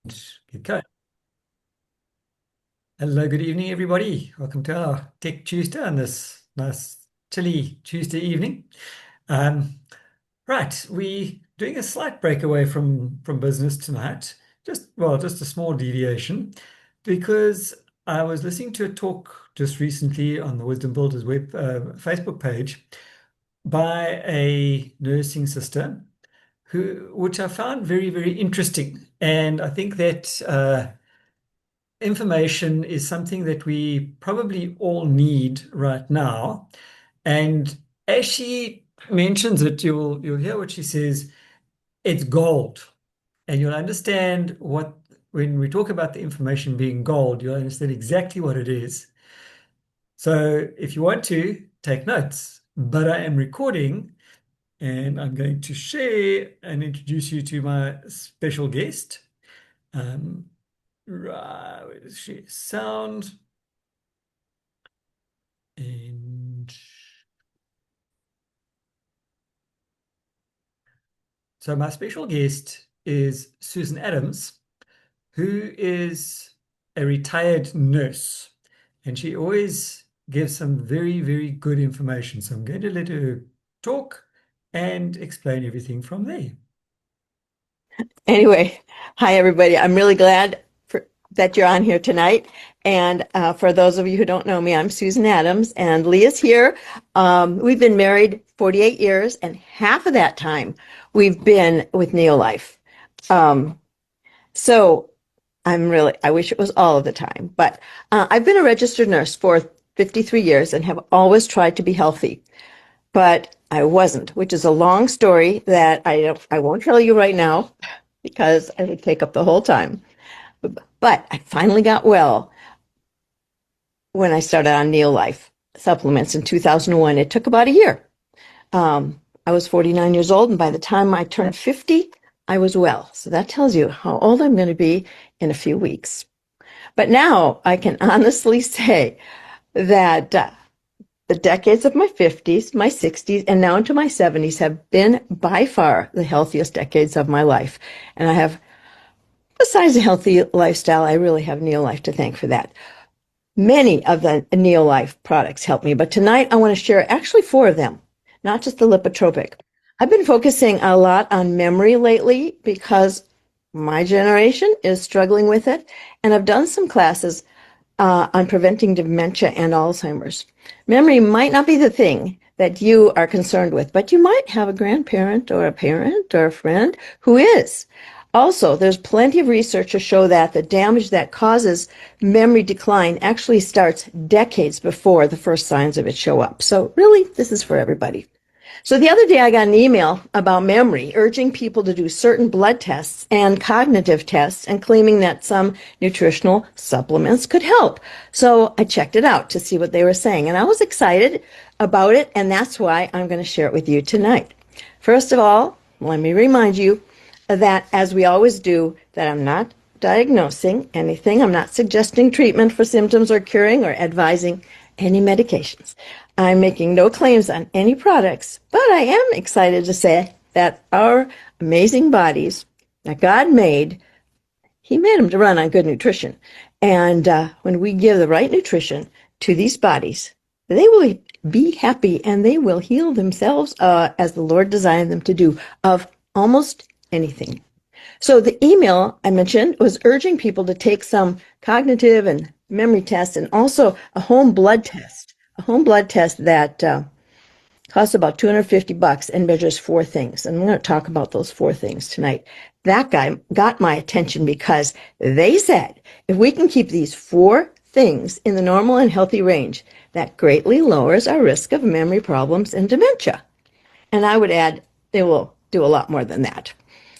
Get going. Hello, good evening, everybody. Welcome to our Tech Tuesday on this nice chilly Tuesday evening. Um, right, we doing a slight breakaway from business tonight. Just a small deviation, because I was listening to a talk just recently on the Wisdom Builders web Facebook page by a nursing sister which I found very, very interesting, and I think that. Information is something that we probably all need right now. And as she mentions it, you'll hear what she says, it's gold. And you'll understand what when we talk about the information being gold, you'll understand exactly what it is. So if you want to take notes, but I am recording and I'm going to share and introduce you to my special guest. Um, right, where does she sound? And so my special guest is Susan Adams, who is a retired nurse, and she always gives some very, very good information. So I'm going to let her talk and explain everything from there. Anyway, hi everybody. I'm really glad that you're on here tonight. And for those of you who don't know me, I'm Susan Adams, and Leah's here. We've been married 48 years, and half of that time we've been with Neolife. Um, so I wish it was all of the time, but I've been a registered nurse for 53 years and have always tried to be healthy, but I wasn't, which is a long story that I won't tell you right now because it would take up the whole time. But I finally got well when I started on Neolife supplements in 2001. It took about a year. I was 49 years old, and by the time I turned 50, I was well. So that tells you how old I'm going to be in a few weeks. But now I can honestly say that the decades of my 50s, my 60s, and now into my 70s have been by far the healthiest decades of my life. And I have, besides a healthy lifestyle, I really have Neolife to thank for that. Many of the Neolife products help me, but tonight I want to share actually four of them, not just the lipotropic. I've been focusing a lot on memory lately because my generation is struggling with it, and I've done some classes on preventing dementia and Alzheimer's. Memory might not be the thing that you are concerned with, but you might have a grandparent or a parent or a friend who is. Also, there's plenty of research to show that the damage that causes memory decline actually starts decades before the first signs of it show up. So really, this is for everybody. So the other day I got an email about memory, urging people to do certain blood tests and cognitive tests and claiming that some nutritional supplements could help. So I checked it out to see what they were saying, and I was excited about it, and that's why I'm going to share it with you tonight. First of all, let me remind you that, as we always do, that I'm not diagnosing anything. I'm not suggesting treatment for symptoms or curing or advising any medications. I'm making no claims on any products, but I am excited to say that our amazing bodies that God made, He made them to run on good nutrition. And when we give the right nutrition to these bodies, they will be happy and they will heal themselves as the Lord designed them to do of almost anything. So the email I mentioned was urging people to take some cognitive and memory tests and also a home blood test that costs about $250 and measures four things. And I'm going to talk about those four things tonight. That guy got my attention because they said if we can keep these four things in the normal and healthy range, that greatly lowers our risk of memory problems and dementia. And I would add, they will do a lot more than that.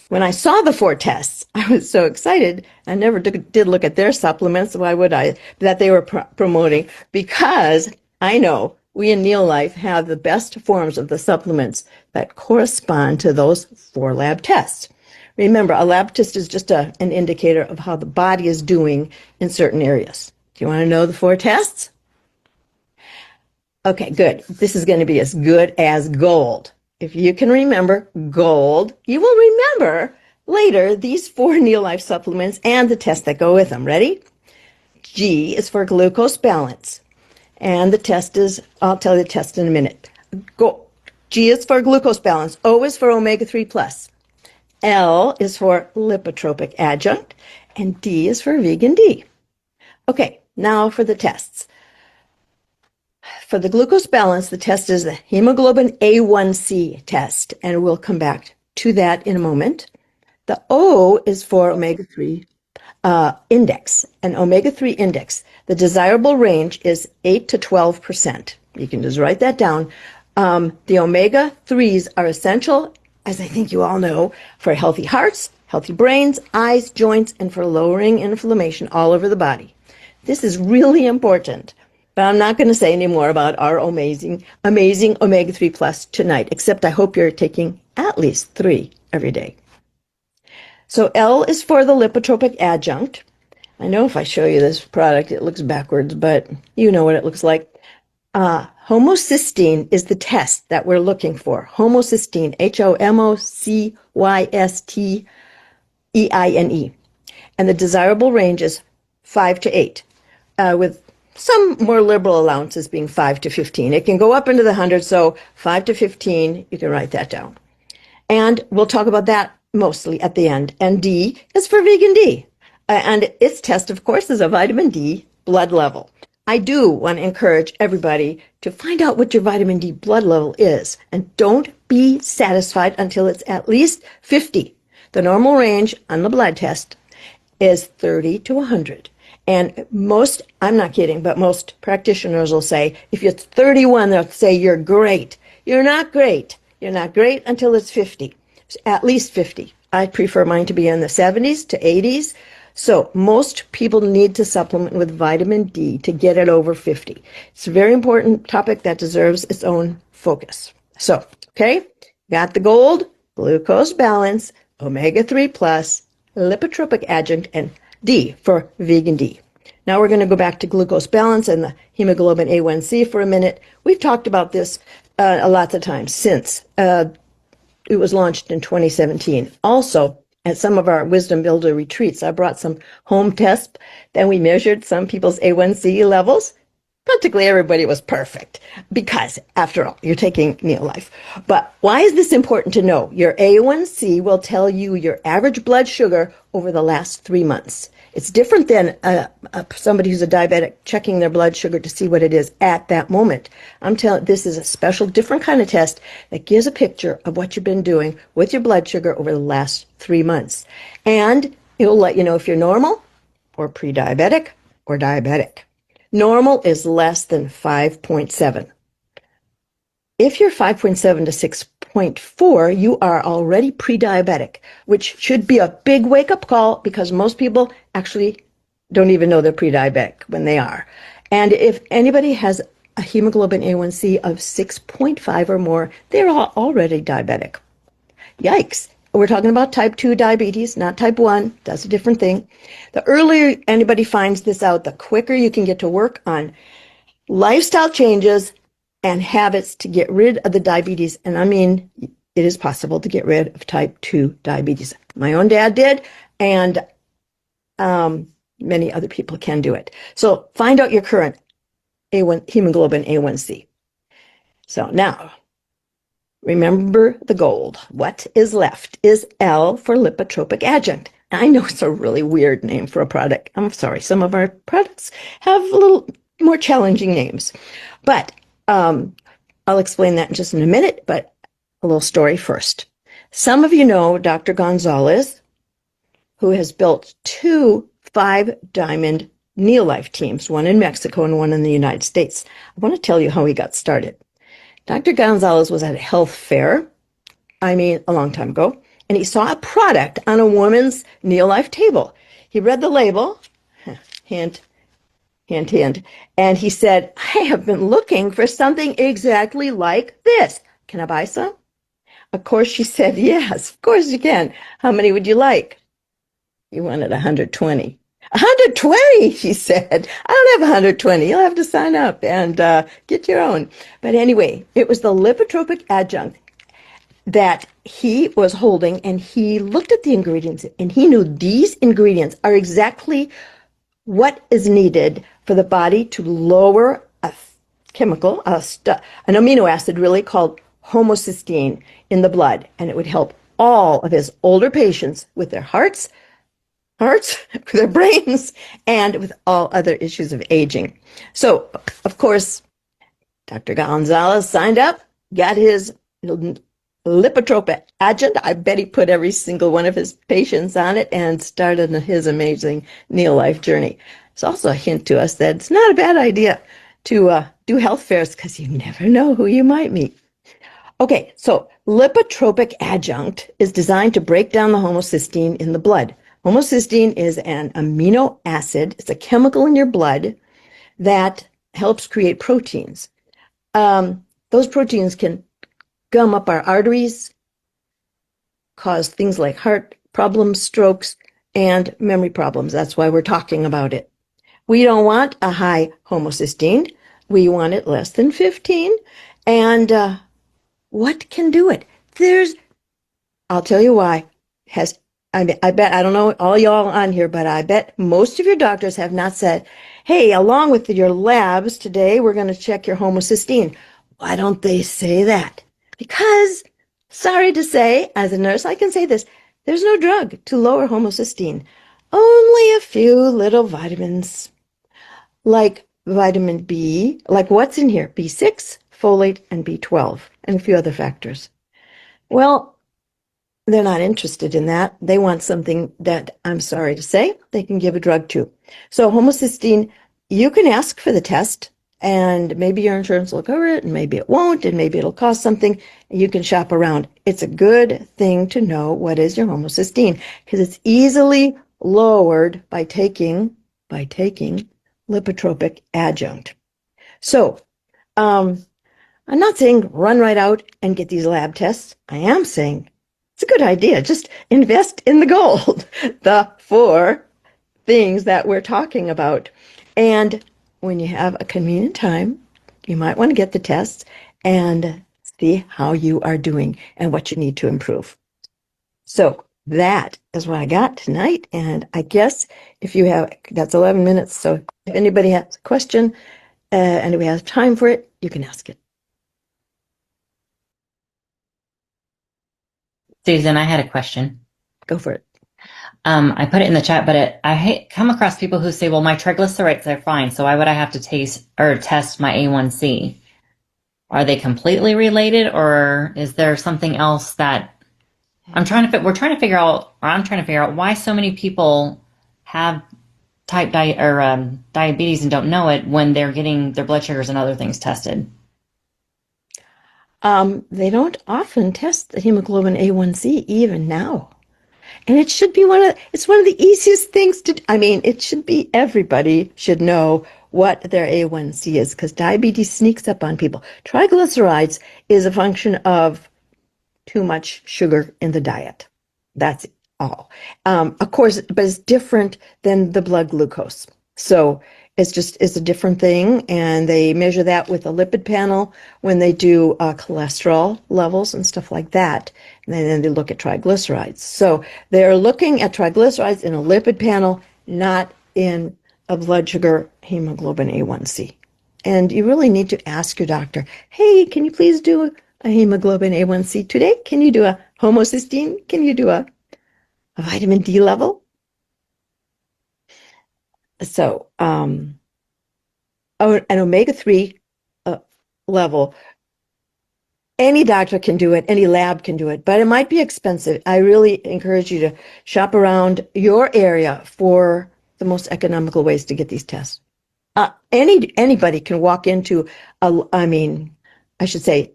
When I saw the four tests, I was so excited. I never did look at their supplements. Why would I? That they were promoting, because I know we in Neolife have the best forms of the supplements that correspond to those four lab tests. Remember, a lab test is just an indicator of how the body is doing in certain areas. Do you want to know the four tests? Okay, good. This is going to be as good as gold. If you can remember gold, you will remember Later, these 4 Neolife supplements and the test that go with them. Ready? G is for glucose balance. And the test is, I'll tell you the test in a minute. Go. G is for glucose balance. O is for omega-3 plus. L is for lipotropic adjunct. And D is for vegan D. Okay, now for the tests. For the glucose balance, the test is the hemoglobin A1C test, and we'll come back to that in a moment. The O is for omega-3 index, an omega-3 index. The desirable range is 8 to 12%. You can just write that down. The omega-3s are essential, as I think you all know, for healthy hearts, healthy brains, eyes, joints, and for lowering inflammation all over the body. This is really important. But I'm not going to say any more about our amazing omega-3 plus tonight, except I hope you're taking at least 3 every day. So L is for the lipotropic adjunct. I know if I show you this product, it looks backwards, but you know what it looks like. Homocysteine is the test that we're looking for. Homocysteine, HOMOCYSTEINE. And the desirable range is 5 to 8, with some more liberal allowances being 5 to 15. It can go up into the hundreds, so 5 to 15, you can write that down. And we'll talk about that mostly at the end. And D is for vegan D. And its test, of course, is a vitamin D blood level. I do want to encourage everybody to find out what your vitamin D blood level is. And don't be satisfied until it's at least 50. The normal range on the blood test is 30 to 100. And most, I'm not kidding, but most practitioners will say, if you're 31, they'll say you're great. You're not great. You're not great until it's 50, at least 50. I prefer mine to be in the 70s to 80s. So most people need to supplement with vitamin D to get it over 50. It's a very important topic that deserves its own focus. So, okay, got the gold, glucose balance, omega-3 plus, lipotropic adjunct, and D for vegan D. Now we're going to go back to glucose balance and the hemoglobin A1C for a minute. We've talked about this lots of times since it was launched in 2017. Also, at some of our Wisdom Builder retreats, I brought some home tests. Then we measured some people's A1C levels. Practically everybody was perfect because, after all, you're taking Neolife. But why is this important to know? Your A1C will tell you your average blood sugar over the last 3 months. It's different than somebody who's a diabetic checking their blood sugar to see what it is at that moment. I'm telling this is a special, different kind of test that gives a picture of what you've been doing with your blood sugar over the last 3 months. And it'll let you know if you're normal or pre-diabetic or diabetic. Normal is less than 5.7. If you're 5.7 to 6.4, you are already pre-diabetic, which should be a big wake-up call because most people actually don't even know they're pre-diabetic when they are. And if anybody has a hemoglobin A1C of 6.5 or more, they're already diabetic. Yikes. We're talking about type 2 diabetes, not type 1. That's a different thing. The earlier anybody finds this out, the quicker you can get to work on lifestyle changes and habits to get rid of the diabetes. And I mean, it is possible to get rid of type 2 diabetes. My own dad did, and many other people can do it. So find out your current hemoglobin A1C. So now, remember the gold. What is left is L for lipotropic adjunct. I know it's a really weird name for a product. I'm sorry, some of our products have a little more challenging names. But I'll explain that in just in a minute, but a little story first. Some of you know Dr. Gonzalez, who has built 2 5-diamond Neolife teams, one in Mexico and one in the United States. I want to tell you how he got started. Dr. Gonzalez was at a health fair, a long time ago, and he saw a product on a woman's Neolife table. He read the label, hint, hint, hint, and he said, I have been looking for something exactly like this. Can I buy some? Of course, she said, yes, of course you can. How many would you like? He wanted 120. 120, she said. I don't have 120. You'll have to sign up and get your own. But anyway, it was the lipotropic adjunct. that he was holding, and he looked at the ingredients and he knew these ingredients are exactly what is needed for the body to lower a chemical, an amino acid really called homocysteine in the blood. And it would help all of his older patients with their hearts, with their brains, and with all other issues of aging. So, of course, Dr. Gonzalez signed up, got his lipotropic adjunct. I bet he put every single one of his patients on it and started his amazing Neolife journey. It's also a hint to us that it's not a bad idea to do health fairs because you never know who you might meet. Okay, so lipotropic adjunct is designed to break down the homocysteine in the blood. Homocysteine is an amino acid. It's a chemical in your blood that helps create proteins. Those proteins can gum up our arteries, cause things like heart problems, strokes, and memory problems. That's why we're talking about it. We don't want a high homocysteine. We want it less than 15. And what can do it? I'll tell you why. I bet, I don't know all y'all on here, but I bet most of your doctors have not said, hey, along with your labs today, we're going to check your homocysteine. Why don't they say that? Because, sorry to say, as a nurse, I can say this, there's no drug to lower homocysteine. Only a few little vitamins, like vitamin B, like what's in here? B6, folate, and B12, and a few other factors. Well, they're not interested in that. They want something that, I'm sorry to say, they can give a drug to. So homocysteine, you can ask for the test, and maybe your insurance will cover it, and maybe it won't, and maybe it'll cost something. You can shop around. It's a good thing to know what is your homocysteine, because it's easily lowered by taking lipotropic adjunct. So, I'm not saying run right out and get these lab tests. I am saying it's a good idea. Just invest in the gold, the 4 things that we're talking about. And when you have a convenient time, you might want to get the tests and see how you are doing and what you need to improve. So that is what I got tonight. And I guess that's 11 minutes. So if anybody has a question and we have time for it, you can ask it. Susan, I had a question. Go for it. I put it in the chat, but I come across people who say, well, my triglycerides are fine, so why would I have to test my A1C? Are they completely related, or is there something else that we're trying to figure out, or I'm trying to figure out why so many people have diabetes and don't know it when they're getting their blood sugars and other things tested? They don't often test the hemoglobin A1C even now. And it should be it's one of the easiest things it should be, everybody should know what their A1C is, because diabetes sneaks up on people. Triglycerides is a function of too much sugar in the diet. That's all. Of course, but it's different than the blood glucose. So it's a different thing, and they measure that with a lipid panel when they do cholesterol levels and stuff like that. And then they look at triglycerides. So they're looking at triglycerides in a lipid panel, not in a blood sugar hemoglobin A1C. And you really need to ask your doctor, hey, can you please do a hemoglobin A1C today? Can you do a homocysteine? Can you do a vitamin D level? So, an omega-3 level, any doctor can do it, any lab can do it, but it might be expensive. I really encourage you to shop around your area for the most economical ways to get these tests. Anybody can walk into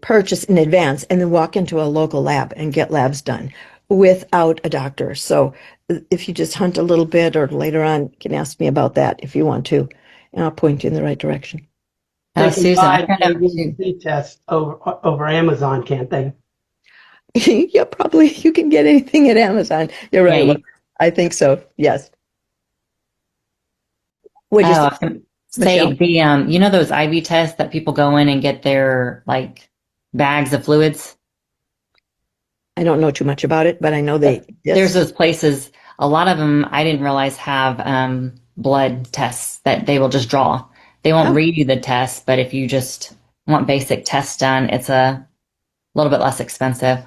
purchase in advance and then walk into a local lab and get labs done without a doctor. So if you just hunt a little bit, or later on, you can ask me about that if you want to, and I'll point you in the right direction. They can Susan, buy the test over Amazon, can't they? Yeah, probably you can get anything at Amazon. You're right. Yeah, I think so. Yes. Would you say the those IV tests that people go in and get their bags of fluids? I don't know too much about it, but I know they There's exist. those places, a lot of them I didn't realize have blood tests that they will just draw. They won't Oh, read you the test, but if you just want basic tests done, it's a little bit less expensive.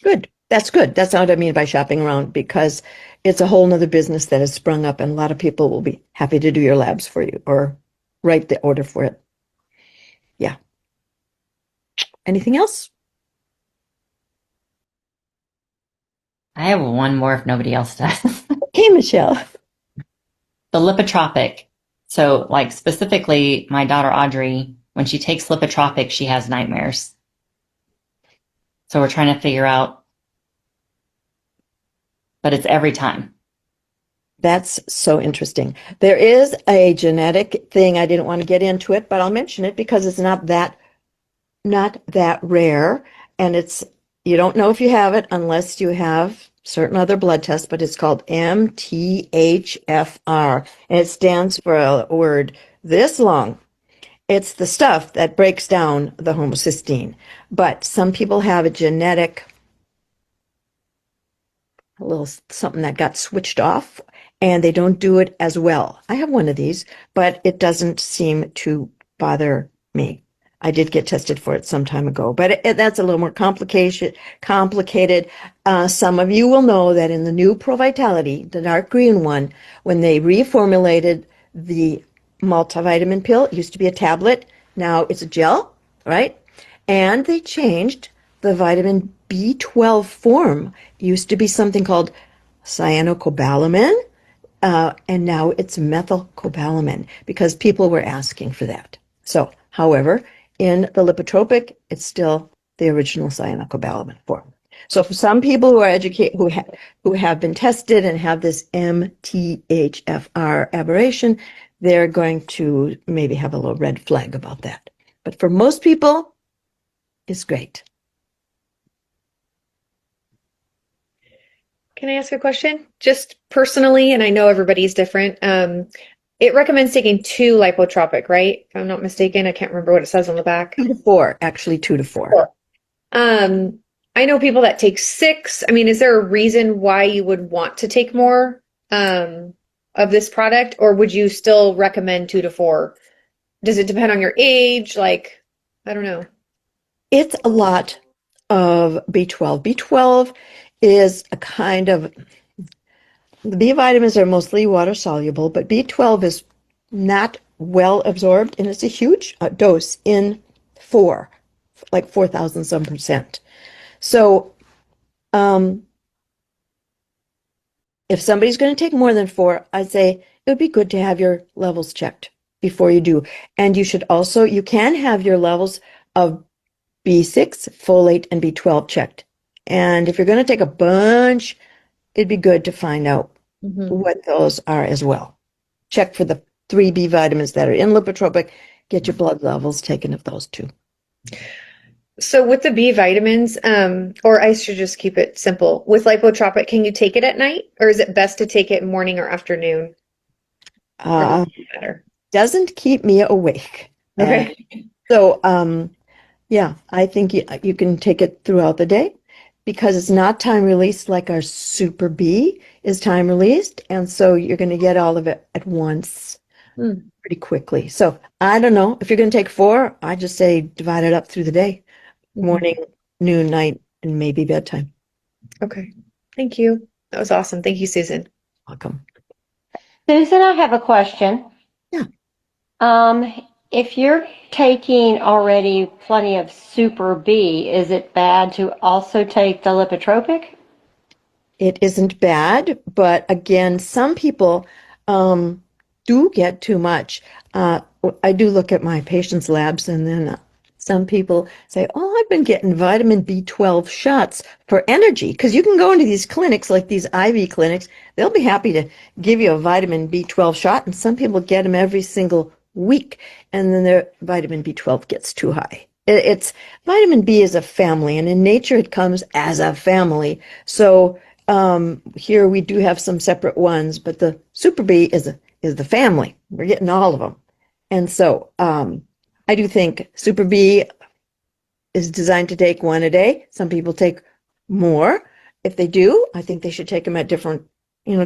good. That's good. That's what I mean by shopping around because it's a whole nother business that has sprung up and a lot of people will be happy to do your labs for you or write the order for it. Yeah. Anything else? I have one more if nobody else does. Okay, Michelle. The lipotropic. So, like specifically, my daughter Audrey, when she takes lipotropic, she has nightmares. So we're trying to figure out, but it's every time. That's so interesting. There is a genetic thing. I didn't want to get into it, but I'll mention it because it's not that rare. And you don't know if you have it unless you have certain other blood tests, but it's called MTHFR. And it stands for a word this long. It's the stuff that breaks down the homocysteine. But some people have a little something that got switched off and they don't do it as well. I have one of these, but it doesn't seem to bother me. I did get tested for it some time ago, but that's a little more complicated. Some of you will know that in the new Pro Vitality, the dark green one, when they reformulated the multivitamin pill, it used to be a tablet. Now it's a gel, right? And they changed the vitamin B12 form. It used to be something called cyanocobalamin, and now it's methylcobalamin because people were asking for that. So, however, in the lipotropic, it's still the original cyanocobalamin form. So for some people who are educated, who have been tested and have this MTHFR aberration, they're going to maybe have a little red flag about that. But for most people, it's great. Can I ask a question? Just personally, and I know everybody's different. It recommends taking 2 lipotropic, right? If I'm not mistaken, I can't remember what it says on the back. 2 to 4, actually 2 to 4. 4. I know people that take 6. I mean, is there a reason why you would want to take more of this product, or would you still recommend 2 to 4? Does it depend on your age? Like, I don't know. It's a lot of B12. B12 is a kind of, the B vitamins are mostly water soluble, but B12 is not well absorbed, and it's a huge dose in 4, like 4,000 some percent. So, if somebody's going to take more than 4, I'd say it would be good to have your levels checked before you do. And you can have your levels of B6, folate, and B12 checked. And if you're going to take a bunch, it'd be good to find out what those are as well. Check for the 3 B vitamins that are in lipotropic. Get your blood levels taken of those 2. So with the B vitamins, or I should just keep it simple. With lipotropic, can you take it at night, or is it best to take it morning or afternoon? Or does it matter? Doesn't keep me awake. Okay. So, yeah, I think you can take it throughout the day because it's not time released like our Super B is time released. And so you're going to get all of it at once pretty quickly. So I don't know. If you're going to take 4, I just say divide it up through the day, morning, noon, night, and maybe bedtime. Okay. Thank you. That was awesome. Thank you, Susan. Welcome. Susan, I have a question. Yeah. If you're taking already plenty of Super B, is it bad to also take the lipotropic? It isn't bad, but again, some people do get too much. I do look at my patients' labs, and then some people say, "Oh, I've been getting vitamin B12 shots for energy." Because you can go into these clinics, like these IV clinics, they'll be happy to give you a vitamin B12 shot, and some people get them every single week, and then their vitamin B12 gets too high. It's vitamin B is a family, and in nature it comes as a family. So here we do have some separate ones, but the Super B is the family. We're getting all of them, and so I do think Super B is designed to take 1 a day. Some people take more. If they do, I think they should take them at different,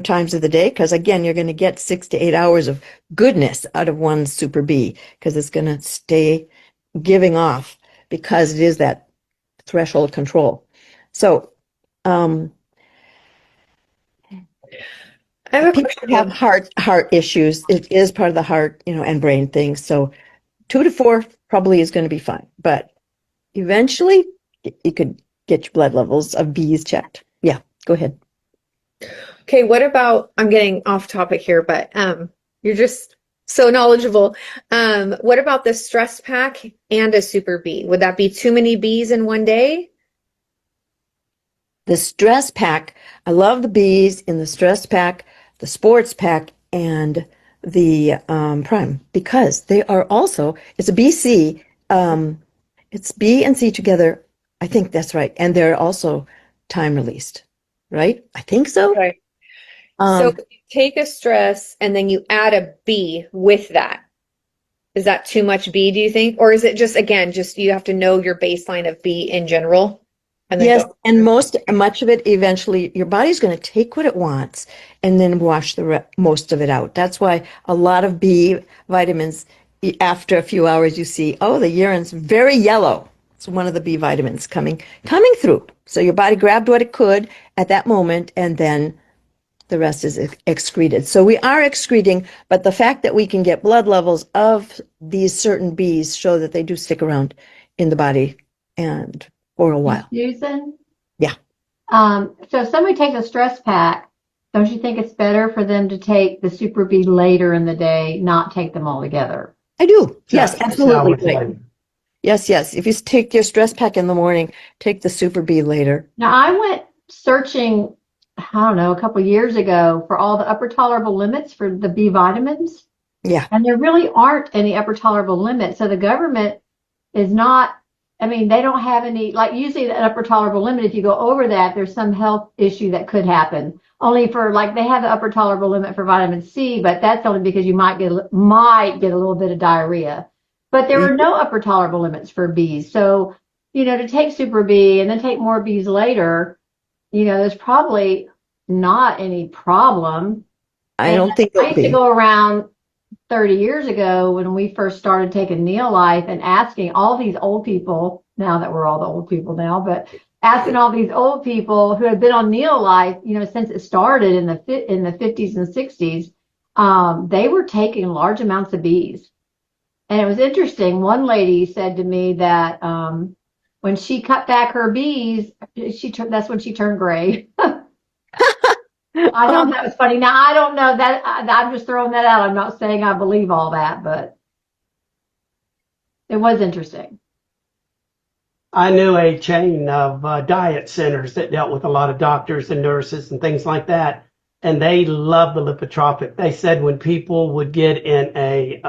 times of the day. Because again, you're going to get 6 to 8 hours of goodness out of one Super B because it's going to stay giving off because it is that threshold control. So, I have a people question. have heart issues. It is part of the heart, and brain thing. So 2 to 4 probably is going to be fine. But eventually you could get your blood levels of B's checked. Yeah, go ahead. Okay, what about, I'm getting off topic here, but you're just so knowledgeable. What about the stress pack and a Super B? Would that be too many Bs in one day? The stress pack, I love the B's in the stress pack, the sports pack, and the prime because they are also, it's a BC, it's B and C together. I think that's right. And they're also time released, right? I think so. Okay. So if you take a stress and then you add a B with that. Is that too much B, do you think? Or is it just, again, just you have to know your baseline of B in general? And then Yes, go. and much of it eventually, your body's going to take what it wants and then wash most of it out. That's why a lot of B vitamins, after a few hours, you see, oh, the urine's very yellow. It's one of the B vitamins coming through. So your body grabbed what it could at that moment, and then the rest is excreted. So we are excreting, but the fact that we can get blood levels of these certain Bs show that they do stick around in the body and for a while. Susan? Yeah. So if somebody takes a stress pack, don't you think it's better for them to take the Super B later in the day, not take them all together? I do. Yes, Yeah, absolutely. it's like- Yes. If you take your stress pack in the morning, take the Super B later. Now, I went searching, I don't know, a couple years ago for all the upper tolerable limits for the B vitamins. Yeah. And there really aren't any upper tolerable limits. So the government is not, I mean, they don't have any, like usually the upper tolerable limit, if you go over that, there's some health issue that could happen. Only for like they have the upper tolerable limit for vitamin C, but that's only because you might get a little bit of diarrhea. But there were no upper tolerable limits for Bs. So, to take Super B and then take more Bs later, there's probably not any problem. I don't think I it'll used to be. go around 30 years ago when we first started taking Neolife and asking all these old people, now that we're all the old people now, but asking all these old people who had been on Neolife, since it started in the 50s and 60s, they were taking large amounts of Bs. And it was interesting. One lady said to me that when she cut back her Bs, that's when she turned gray. I thought that was funny. Now, I don't know that. I'm just throwing that out. I'm not saying I believe all that, but it was interesting. I knew a chain of diet centers that dealt with a lot of doctors and nurses and things like that, and they loved the lipotropic. They said when people would get in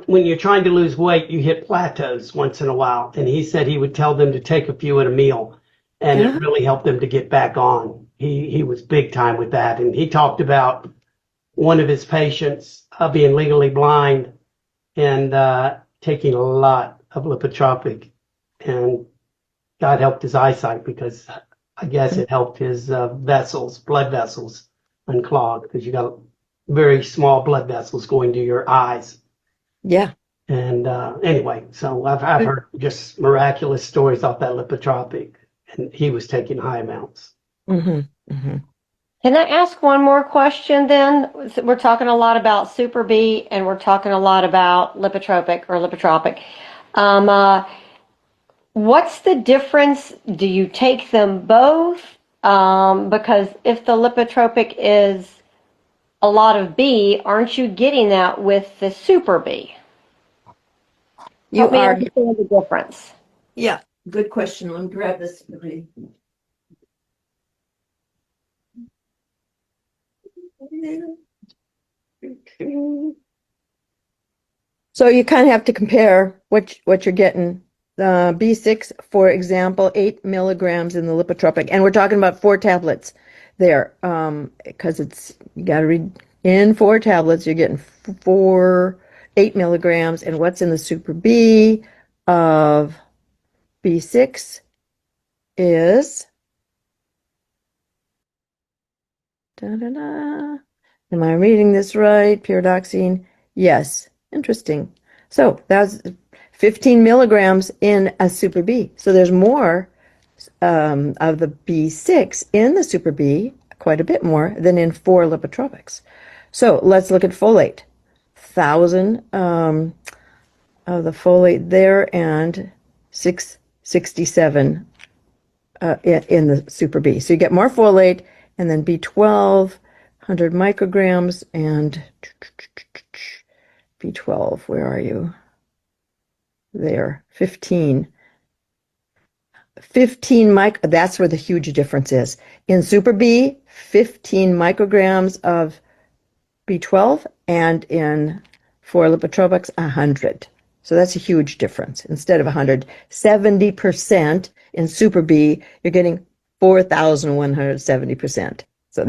when you're trying to lose weight, you hit plateaus once in a while, and he said he would tell them to take a few at a meal, and it really helped them to get back on. He was big time with that, and he talked about one of his patients being legally blind and taking a lot of lipotropic, and God helped his eyesight because I guess it helped his blood vessels unclog because you got very small blood vessels going to your eyes. Yeah. And anyway, so I've heard just miraculous stories off that lipotropic, and he was taking high amounts. Mm-hmm. Mm-hmm. Can I ask one more question then? We're talking a lot about Super B and we're talking a lot about lipotropic. What's the difference? Do you take them both? Because if the lipotropic is a lot of B, aren't you getting that with the Super B? You Help me are. understand the difference. Yeah. Good question. Let me grab this. So you kind of have to compare what you're getting. B6, for example, 8 milligrams in the lipotropic, and we're talking about 4 tablets there, because you got to read in 4 tablets. You're getting 8 milligrams, and what's in the Super B of B6 is da-da-da. Am I reading this right? Pyridoxine? Yes. Interesting. So that's 15 milligrams in a Super B. So there's more of the B6 in the Super B, quite a bit more than in 4 lipotropics. So let's look at folate. 1,000 of the folate there and 667 in the Super B. So you get more folate, and then B12, 100 micrograms, and B12, where are you? There, 15. 15 that's where the huge difference is. In Super B, 15 micrograms of B12, and in 4 lipotropics, 100. So that's a huge difference. Instead of 100, 70% in Super B, you're getting 4,170%. So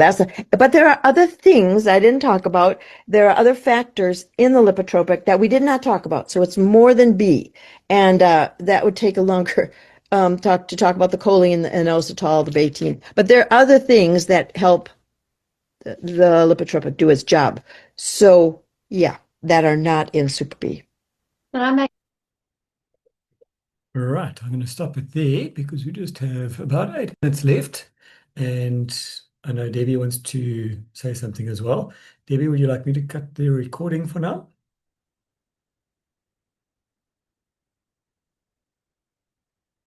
but there are other things I didn't talk about. There are other factors in the lipotropic that we did not talk about. So it's more than B. And that would take a longer talk about the choline and inositol, the betaine. But there are other things that help the lipotropic do its job. So yeah, that are not in Super B. And I make Right, I'm going to stop it there because we just have about 8 minutes left. And I know Debbie wants to say something as well. Debbie, would you like me to cut the recording for now?